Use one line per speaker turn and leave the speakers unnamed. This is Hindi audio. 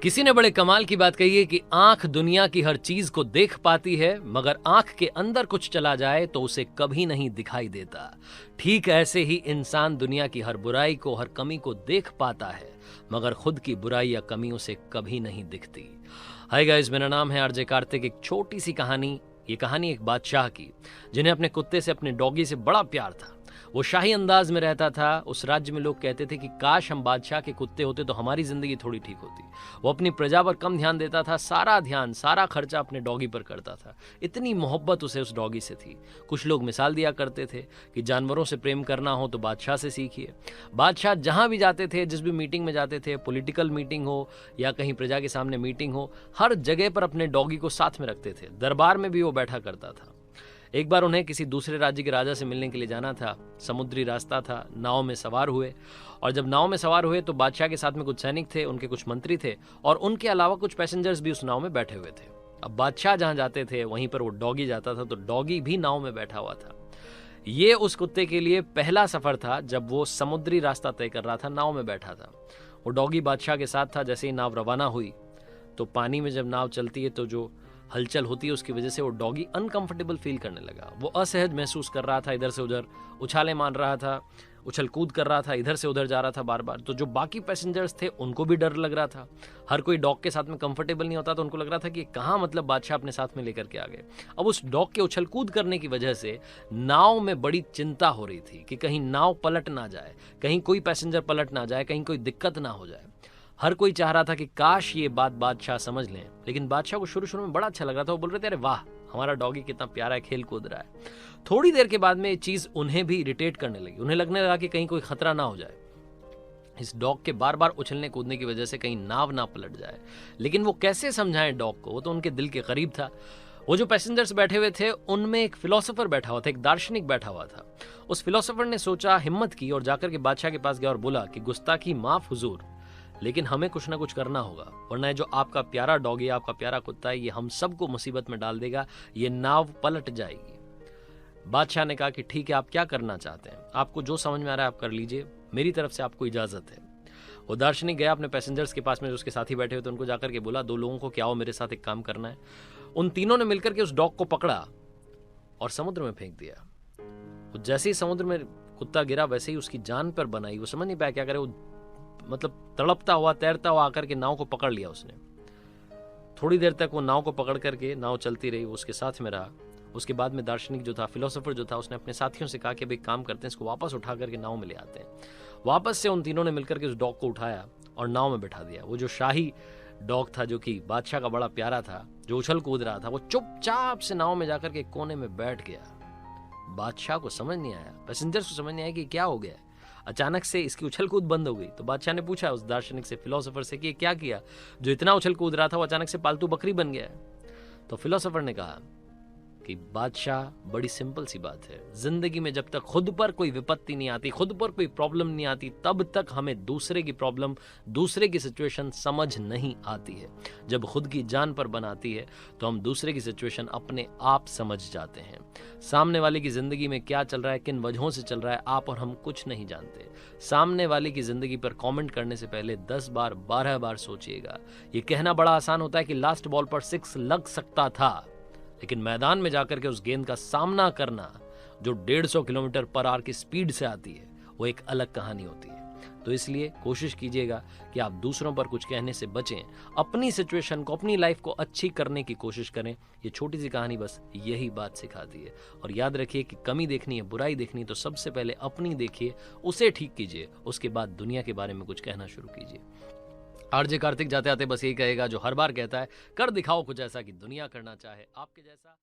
किसी ने बड़े कमाल की बात कही है कि आंख दुनिया की हर चीज को देख पाती है, मगर आंख के अंदर कुछ चला जाए तो उसे कभी नहीं दिखाई देता। ठीक ऐसे ही इंसान दुनिया की हर बुराई को, हर कमी को देख पाता है, मगर खुद की बुराई या कमी उसे कभी नहीं दिखती। हाय गाइस, मेरा नाम है आरजे कार्तिक। एक छोटी सी कहानी। ये कहानी एक बादशाह की, जिन्हें अपने कुत्ते से, अपने डॉगी से बड़ा प्यार था। वो शाही अंदाज में रहता था। उस राज्य में लोग कहते थे कि काश हम बादशाह के कुत्ते होते तो हमारी जिंदगी थोड़ी ठीक होती। वो अपनी प्रजा पर कम ध्यान देता था, सारा ध्यान, सारा खर्चा अपने डॉगी पर करता था। इतनी मोहब्बत उसे उस डॉगी से थी। कुछ लोग मिसाल दिया करते थे कि जानवरों से प्रेम करना हो तो बादशाह से सीखिए। बादशाह जहां भी जाते थे, जिस भी मीटिंग में जाते थे, पॉलिटिकल मीटिंग हो या कहीं प्रजा के सामने मीटिंग हो, हर जगह पर अपने डॉगी को साथ में रखते थे। दरबार में भी वो बैठा करता था। एक बार उन्हें किसी दूसरे राज्य के राजा से मिलने के लिए जाना था। समुद्री रास्ता था। नाव में सवार हुए, और जब नाव में सवार हुए तो बादशाह के साथ में कुछ सैनिक थे, उनके कुछ मंत्री थे, और उनके अलावा कुछ पैसेंजर्स भी उस नाव में बैठे हुए थे। अब बादशाह जहां जाते थे वहीं पर वो डॉगी जाता था, तो डॉगी भी नाव में बैठा हुआ था। ये उस कुत्ते के लिए पहला सफर था जब वो समुद्री रास्ता तय कर रहा था, नाव में बैठा था। वो डॉगी बादशाह के साथ था। जैसे ही नाव रवाना हुई तो पानी में जब नाव चलती है तो जो हलचल होती है उसकी वजह से वो डॉगी अनकंफर्टेबल फील करने लगा। वो असहज महसूस कर रहा था, इधर से उधर उछाले मार रहा था, उछल कूद कर रहा था, इधर से उधर जा रहा था बार बार। तो जो बाकी पैसेंजर्स थे उनको भी डर लग रहा था। हर कोई डॉग के साथ में कंफर्टेबल नहीं होता, तो उनको लग रहा था कि कहाँ मतलब बादशाह अपने साथ में लेकर के आ गए। अब उस डॉग के उछल कूद करने की वजह से नाव में बड़ी चिंता हो रही थी कि कहीं नाव पलट ना जाए, कहीं कोई पैसेंजर पलट ना जाए, कहीं कोई दिक्कत ना हो जाए। हर कोई चाह रहा था कि काश ये बात बादशाह समझ लें, लेकिन बादशाह को शुरू में बड़ा अच्छा लग रहा था। वो बोल रहे थे, अरे वाह, हमारा डॉगी कितना प्यारा है, खेल कूद रहा है। थोड़ी देर के बाद में ये चीज उन्हें भी इरिटेट करने लगी। उन्हें लगने लगा कि कहीं कोई खतरा ना हो जाए, इस डॉग के बार बार उछलने कूदने की वजह से कहीं नाव ना पलट जाए। लेकिन वो कैसे समझाएं डॉग को? वो तो उनके दिल के करीब था। वो जो पैसेंजर्स बैठे हुए थे उनमें एक फिलोसोफर बैठा हुआ था, एक दार्शनिक बैठा हुआ था। उस फिलोसोफर ने सोचा, हिम्मत की और जाकर के बादशाह के पास गया और बोला कि गुस्ताखी माफ हुजूर, लेकिन हमें कुछ ना कुछ करना होगा, वरना जो आपका प्यारा डॉगी, आपका प्यारा कुत्ता है, ये हम सबको मुसीबत में डाल देगा, ये नाव पलट जाएगी। बादशाह ने कहा कि ठीक है, आप क्या करना चाहते हैं, आपको जो समझ में आ रहा है आप कर लीजिए, मेरी तरफ से आपको इजाजत है। वो दार्शनिक गया अपने पैसेंजर्स के पास में, जो उसके साथी बैठे हुए थे, उनको जाकर के बोला, 2 लोगों को क्या हो, मेरे साथ एक काम करना है। उन तीनों ने मिलकर के उस डॉग को पकड़ा और समुद्र में फेंक दिया। जैसे ही समुद्र में कुत्ता गिरा वैसे ही उसकी जान पर बनाई। वो समझ नहीं पाया क्या करे। वो मतलब तड़पता हुआ, तैरता हुआ आकर के नाव को पकड़ लिया उसने। थोड़ी देर तक वो नाव को पकड़ करके नाव चलती रही, वो उसके साथ में रहा। उसके बाद में दार्शनिक जो था, फिलोसोफर जो था, उसने अपने साथियों से कहा कि भाई काम करते हैं, इसको वापस उठा करके नाव में ले आते हैं। वापस से उन तीनों ने मिलकर के उस डॉग को उठाया और नाव में बैठा दिया। वो जो शाही डॉग था, जो कि बादशाह का बड़ा प्यारा था, जो उछल कूद रहा था, वो चुपचाप से नाव में जाकर के कोने में बैठ गया। बादशाह को समझ नहीं आया, पैसेंजर्स को समझ नहीं आया कि क्या हो गया। अचानक से इसकी उछल कूद बंद हो गई। तो बादशाह ने पूछा उस दार्शनिक से, फिलोसोफर से, कि क्या किया, जो इतना उछल कूद रहा था वो अचानक से पालतू बकरी बन गया है। तो फिलोसोफर ने कहा कि बादशाह, बड़ी सिंपल सी बात है, जिंदगी में जब तक खुद पर कोई विपत्ति नहीं आती, खुद पर कोई प्रॉब्लम नहीं आती, तब तक हमें दूसरे की प्रॉब्लम, दूसरे की सिचुएशन समझ नहीं आती है। जब खुद की जान पर बनाती है तो हम दूसरे की सिचुएशन अपने आप समझ जाते हैं। सामने वाले की जिंदगी में क्या चल रहा है, किन वजहों से चल रहा है, आप और हम कुछ नहीं जानते। सामने वाले की जिंदगी पर कमेंट करने से पहले 10 बार, 12 बार सोचिएगा। ये कहना बड़ा आसान होता है कि लास्ट बॉल पर 6 लग सकता था, लेकिन मैदान में जाकर के उस गेंद का सामना करना, जो 150 किलोमीटर पर आवर की स्पीड से आती है, वो एक अलग कहानी होती है। तो इसलिए कोशिश कीजिएगा कि आप दूसरों पर कुछ कहने से बचें, अपनी सिचुएशन को, अपनी लाइफ को अच्छी करने की कोशिश करें। ये छोटी सी कहानी बस यही बात सिखाती है। और याद रखिए कि कमी देखनी है, बुराई देखनी है, तो सबसे पहले अपनी देखिए, उसे ठीक कीजिए, उसके बाद दुनिया के बारे में कुछ कहना शुरू कीजिए। आरजे कार्तिक जाते आते बस यही कहेगा जो हर बार कहता है, कर दिखाओ कुछ ऐसा कि दुनिया करना चाहे आपके जैसा।